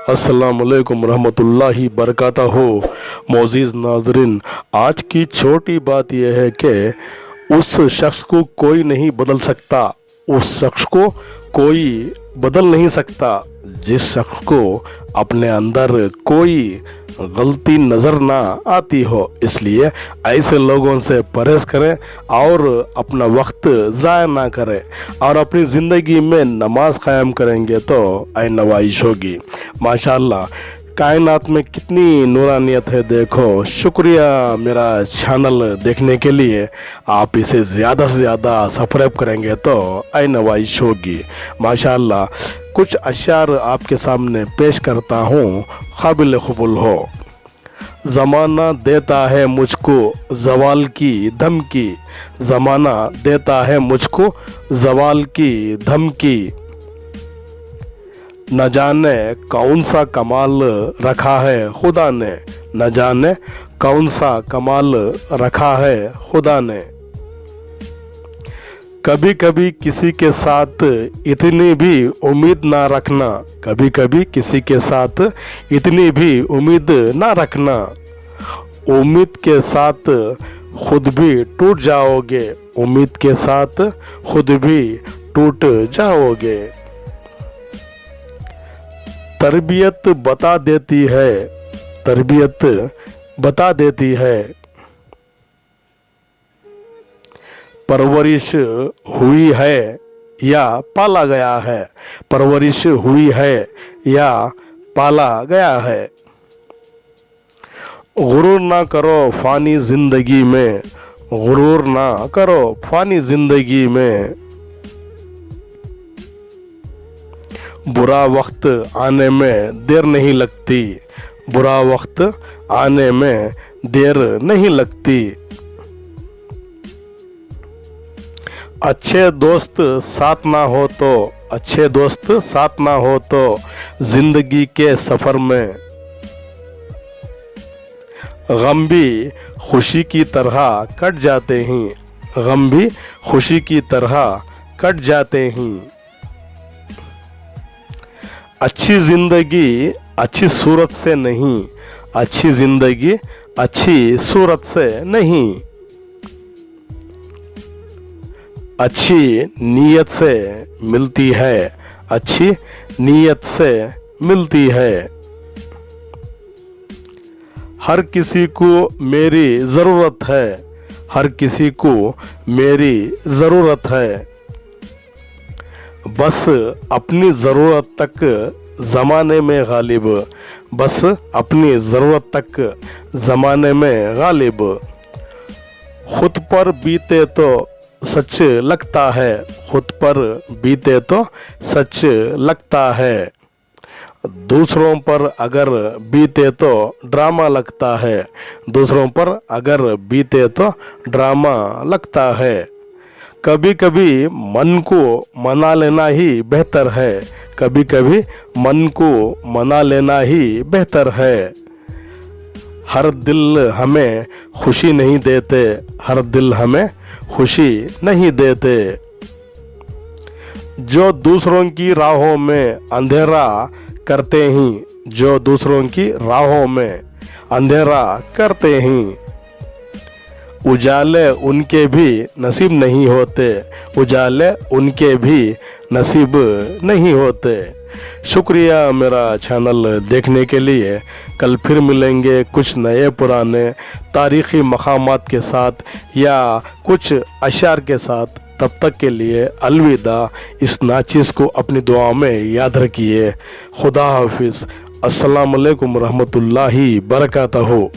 अस्सलामुअलैकुम रहमतुल्लाहि बरकातहू। मोअज़्ज़िज़ नाज़रीन, आज की छोटी बात यह है कि उस शख्स को कोई नहीं बदल सकता, उस शख्स को कोई बदल नहीं सकता जिस शख्स को अपने अंदर कोई गलती नज़र ना आती हो। इसलिए ऐसे लोगों से परहेज़ करें और अपना वक्त ज़ाया ना करें और अपनी ज़िंदगी में नमाज क़ायम करेंगे तो ऐ नवाइश होगी। माशाअल्लाह, कायनात में कितनी नूरानियत है। देखो, शुक्रिया मेरा चैनल देखने के लिए। आप इसे ज़्यादा से ज़्यादा सब्सक्राइब करेंगे तो ऐ नवाइश होगी। माशाअल्लाह, कुछ अशार आपके सामने पेश करता हूँ, काबिल क़बूल हो। ज़माना देता है मुझको ज़वाल की धमकी, ज़माना देता है मुझको ज़वाल की धमकी। न जाने कौन सा कमाल रखा है खुदा ने, न जाने कौन सा कमाल रखा है खुदा ने। कभी कभी किसी के साथ इतनी भी उम्मीद ना रखना, कभी कभी किसी के साथ इतनी भी उम्मीद ना रखना। उम्मीद के साथ खुद भी टूट जाओगे, उम्मीद के साथ खुद भी टूट जाओगे। तरबियत बता देती है, तरबियत बता देती है। परवरिश हुई है या पाला गया है, परवरिश हुई है या पाला गया है। गुरूर ना करो फ़ानी ज़िंदगी में, गुरूर ना करो फ़ानी ज़िंदगी में। बुरा वक्त आने में देर नहीं लगती, बुरा वक्त आने में देर नहीं लगती। अच्छे दोस्त साथ ना हो तो, अच्छे दोस्त साथ ना हो तो ज़िंदगी के सफ़र में गम भी खुशी की तरह कट जाते हैं, गम भी खुशी की तरह कट जाते हैं। अच्छी ज़िंदगी अच्छी सूरत से नहीं, अच्छी ज़िंदगी अच्छी सूरत से नहीं। अच्छी नीयत से मिलती है, अच्छी नीयत से मिलती है। हर किसी को मेरी ज़रूरत है, हर किसी को मेरी ज़रूरत है। बस अपनी ज़रूरत तक ज़माने में गालिब, बस अपनी ज़रूरत तक ज़माने में गालिब। खुद पर बीते तो सच लगता है, खुद पर बीते तो सच लगता है। दूसरों पर अगर बीते तो ड्रामा लगता है, दूसरों पर अगर बीते तो ड्रामा लगता है। कभी कभी मन को मना लेना ही बेहतर है, कभी कभी मन को मना लेना ही बेहतर है। हर दिल हमें खुशी नहीं देते, हर दिल हमें खुशी नहीं देते। जो दूसरों की राहों में अंधेरा करते हैं, जो दूसरों की राहों में अंधेरा करते हैं, उजाले उनके भी नसीब नहीं होते, उजाले उनके भी नसीब नहीं होते। शुक्रिया मेरा चैनल देखने के लिए। कल फिर मिलेंगे कुछ नए पुराने तारीख़ी मक़ामात के साथ या कुछ अशार के साथ। तब तक के लिए अलविदा। इस नाचीज़ को अपनी दुआ में याद रखिए। खुदा हाफिज़। अस्सलामु अलैकुम रहमतुल्लाहि बरकातहू।